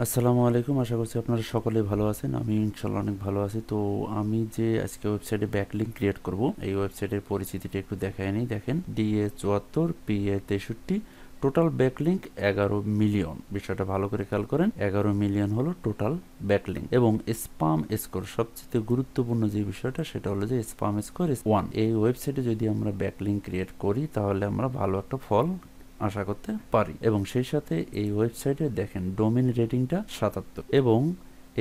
আসসালামু আলাইকুম। আশা করছি আপনারা সকলে ভালো আছেন। আমি ইনশাল্লাহ অনেক ভালো আছি। তো আমি যে আজকে ওয়েবসাইটে ব্যাকলিঙ্ক ক্রিয়েট করব, এই ওয়েবসাইটের পরিচিতিটা একটু দেখায় নিই। দেখেন, DA 74 PA 63, total backlink 11 million. বিষয়টা ভালো করে খেয়াল করেন, 11 মিলিয়ন হলো টোটাল ব্যাকলিঙ্ক। এবং স্পাম স্কোর, সবচেয়ে গুরুত্বপূর্ণ যে বিষয়টা সেটা হলো যে স্পাম স্কোর ইজ 1। এই ওয়েবসাইটে যদি আমরা ব্যাকলিঙ্ক ক্রিয়েট করি তাহলে আমরা ভালো একটা ফল আশা করতে পারি। এবং সেই সাথে এই ওয়েবসাইটে দেখেন ডোমেইন রেটিংটা 77। এবং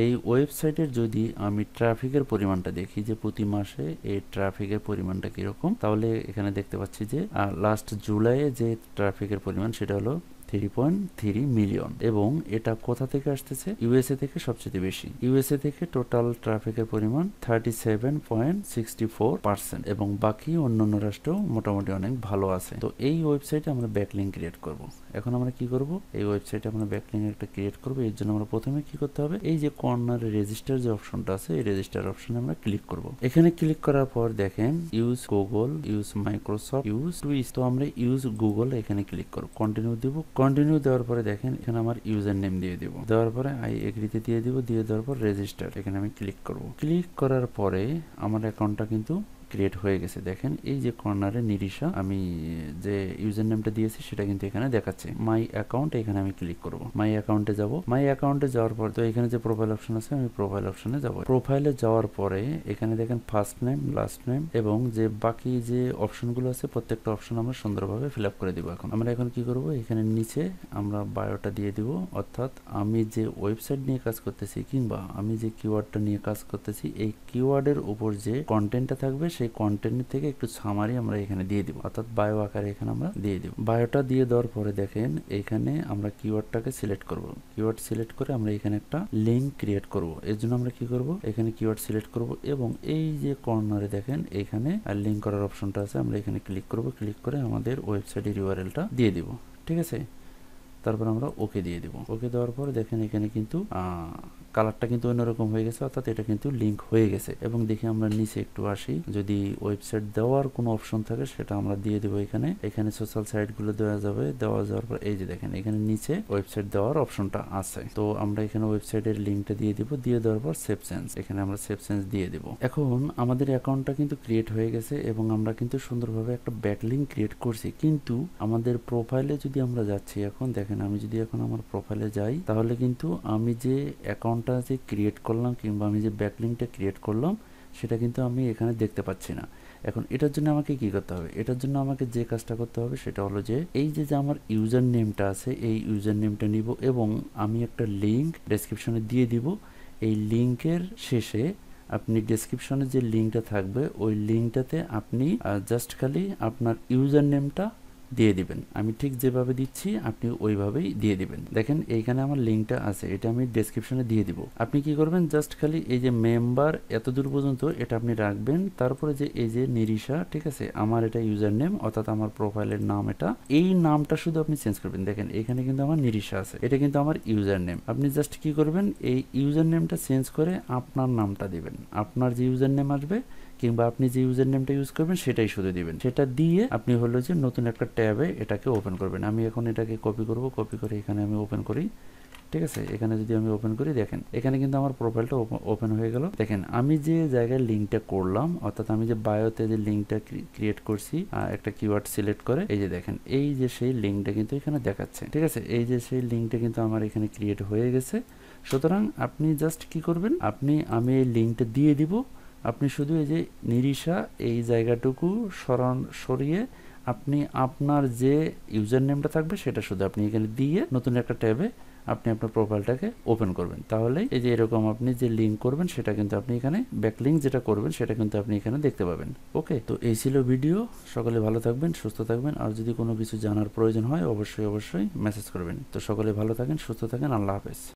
এই ওয়েবসাইটের যদি আমি ট্রাফিকের পরিমাণটা দেখি যে প্রতি মাসে এই ট্রাফিকের পরিমাণটা কিরকম, তাহলে এখানে দেখতে পাচ্ছি যে লাস্ট জুলাইয়ে যে ট্রাফিকের পরিমাণ সেটা হলো 3.3 মিলিয়ন। এবং এটা কোথা থেকে আসতেছে? ইউএসএ থেকে সবচেয়ে বেশি। ইউএসএ থেকে টোটাল ট্রাফিকের পরিমাণ 37.64%, এবং বাকি অন্যান্য রাষ্ট্রেও মোটামুটি অনেক ভালো আছে। তো এই ওয়েবসাইটে আমরা ব্যাকলিঙ্ক ক্রিয়েট করব। এখন আমরা কি করব? এই ওয়েবসাইটে আমরা ব্যাকলিঙ্ক একটা ক্রিয়েট করব। এর জন্য আমরা প্রথমে কি করতে হবে, এই যে কর্নারে রেজিস্টার যে অপশনটা আছে, এই রেজিস্টার অপশনে আমরা ক্লিক করব। এখানে ক্লিক করার পর দেখেন use Google, use Microsoft, use টুইস। তো আমরা ইউজ গুগল এখানে ক্লিক করব, কন্টিনিউ দিব। কন্টিনিউ দেওয়ার পরে দেখেন এখানে আমার ইউজার নেম দিয়ে দিব। দেওয়ার পরে আই এগ্রিতে দিয়ে দিব। দিয়ে দেওয়ার পর রেজিস্টার, এখানে আমি ক্লিক করব। ক্লিক করার পরে আমার অ্যাকাউন্টটা কিন্তু ক্রিয়েট হয়ে গেছে। দেখেন এই যে কর্নারে নিরিশা, আমি যে ইউজার নেমটা দিয়েছি সেটা কিন্তু এখানে দেখাচ্ছে। মাই অ্যাকাউন্ট, এখানে আমি ক্লিক করব। মাই অ্যাকাউন্টে যাব। মাই অ্যাকাউন্টে যাওয়ার পর তো এখানে যে প্রোফাইল অপশন আছে, আমি প্রোফাইল অপশনে যাব। প্রোফাইলে যাওয়ার পরে এখানে দেখেন ফার্স্ট নেম, লাস্ট নেম, এবং যে বাকি যে অপশনগুলো আছে প্রত্যেকটা অপশন আমরা সুন্দরভাবে ফিল আপ করে দিব। আমরা এখন কি করব, এখানে নিচে আমরা বায়োটা দিয়ে দিব। অর্থাৎ আমি যে ওয়েবসাইট নিয়ে কাজ করতেছি কিংবা আমি যে কিওয়ার্ডটা নিয়ে কাজ করতেছি, এই কিওয়ার্ডের উপর যে কন্টেন্টটা থাকবে সেই কন্টেন্ট থেকে একটু সামারি আমরা এখানে দিয়ে দিব। অর্থাৎ বায়ো আকারে এখানে আমরা দিয়ে দিব। বায়োটা দিয়ে দেওয়ার পরে দেখেন এখানে আমরা কিওয়ার্ডটাকে সিলেক্ট করব। কিওয়ার্ড সিলেক্ট করে আমরা এখানে একটা লিঙ্ক ক্রিয়েট করব। এর জন্য আমরা কি করব, এখানে কিওয়ার্ড সিলেক্ট করব এবং এই যে কর্নারে দেখেন এখানে লিঙ্ক করার অপশনটা আছে, আমরা এখানে ক্লিক করব। ক্লিক করে আমাদের ওয়েবসাইটের ইউআরএলটা দিয়ে দিব। ঠিক আছে, তারপর আমরা ওকে দিয়ে দিব। ওকে দেওয়ার পর দেখেন এখানে কিন্তু কালারটা কিন্তু অন্যরকম হয়ে গেছে, অর্থাৎ এটা কিন্তু লিঙ্ক হয়ে গেছে। এবং দেখি আমরা নিচে একটু আসি, যদি ওয়েবসাইট দেওয়ার কোনো অপশন থাকে সেটা আমরা দিয়ে দেবো। এখানে এখানে সোশ্যাল সাইটগুলো দেওয়া যাবে। দেওয়া যাওয়ার পর এই যে দেখেন এখানে নিচে ওয়েবসাইট দেওয়ার অপশনটা আছে। তো আমরা এখানে ওয়েবসাইটের লিঙ্কটা দিয়ে দিব। দিয়ে দেওয়ার পর সেভ চেঞ্জ, এখানে আমরা সেভ চেঞ্জ দিয়ে দেব। এখন আমাদের অ্যাকাউন্টটা কিন্তু ক্রিয়েট হয়ে গেছে এবং আমরা কিন্তু সুন্দরভাবে একটা ব্যাকলিঙ্ক ক্রিয়েট করছি। কিন্তু আমাদের প্রোফাইলে যদি আমরা যাচ্ছি, এখন দেখেন আমি যদি এখন আমার প্রোফাইলে যাই, তাহলে কিন্তু আমি যে অ্যাকাউন্টটা যে ক্রিয়েট করলাম কিংবা আমি যে ব্যাকলিঙ্কটা ক্রিয়েট করলাম সেটা কিন্তু আমি এখানে দেখতে পাচ্ছি না। এখন এটার জন্য আমাকে কি করতে হবে? এটার জন্য আমাকে যে কাজটা করতে হবে সেটা হলো যে এই যে আমার ইউজার নেমটা আছে, এই ইউজার নেমটা নিব এবং আমি একটা লিঙ্ক ডেসক্রিপশনে দিয়ে দিব। এই লিঙ্কের শেষে আপনি ডেসক্রিপশনে যে লিঙ্কটা থাকবে ওই লিঙ্কটাতে আপনি জাস্ট খালি আপনার ইউজার নেমটা দিয়ে দিবেন। আমি ঠিক যেভাবে দিচ্ছি আপনি ওইভাবেই দিয়ে দিবেন। দেখেন এইখানে আমার লিঙ্কটা আছে, এটা আমি ডেসক্রিপশনে দিয়ে দিব। আপনি কি করবেন, জাস্ট খালি এই যে মেম্বার এতদূর পর্যন্ত এটা আপনি রাখবেন। তারপরে যে এই যে নিরিশা, ঠিক আছে, আমার এটা ইউজার নেম, অর্থাৎ আমার প্রোফাইলের নাম এটা, এই নামটা শুধু আপনি চেঞ্জ করবেন। দেখেন এখানে কিন্তু আমার নিরিশা আছে, এটা কিন্তু আমার ইউজার নেম। আপনি জাস্ট কি করবেন, এই ইউজার নেমটা চেঞ্জ করে আপনার নামটা দিবেন। আপনার যে ইউজার নেম আসবে কিংবা আপনি যে ইউজার নেমটা ইউজ করবেন সেটাই শুধু দিবেন। সেটা দিয়ে আপনি হলো যে নতুন একটা ট্যাবে এটাকে ওপেন করবেন। আমি এখন এটাকে কপি করব। কপি করে এখানে আমি ওপেন করি। ঠিক আছে, এখানে যদি আমি ওপেন করি, দেখেন এখানে কিন্তু আমার প্রোফাইলটা ওপেন হয়ে গেল। দেখেন আমি যে জায়গায় লিঙ্কটা করলাম, অর্থাৎ আমি যে বায়োতে যে লিঙ্কটা ক্রিয়েট করছি একটা কিওয়ার্ড সিলেক্ট করে, এই যে দেখেন এই যে সেই লিঙ্কটা কিন্তু এখানে দেখাচ্ছে। ঠিক আছে, এই যে সেই লিঙ্কটা কিন্তু আমার এখানে ক্রিয়েট হয়ে গেছে। সুতরাং আপনি জাস্ট কি করবেন, আমি এই লিঙ্কটা দিয়ে দিব। আপনি শুধু এই যে নিরিশা এই জায়গাটুকু সরিয়ে আপনি আপনার যে ইউজার নেমটা থাকবে সেটা শুধু আপনি এখানে দিয়ে নতুন একটা ট্যাবে আপনি আপনার প্রোফাইলটাকে ওপেন করবেন। তাহলে এই যে এরকম আপনি যে লিঙ্ক করবেন সেটা কিন্তু আপনি এখানে ব্যাকলিঙ্ক যেটা করবেন সেটা কিন্তু আপনি এখানে দেখতে পাবেন। ওকে, তো এই ছিল ভিডিও। সকলে ভালো থাকবেন, সুস্থ থাকবেন। আর যদি কোনো কিছু জানার প্রয়োজন হয় অবশ্যই মেসেজ করবেন। তো সকলে ভালো থাকেন, সুস্থ থাকেন। আল্লাহ হাফেজ।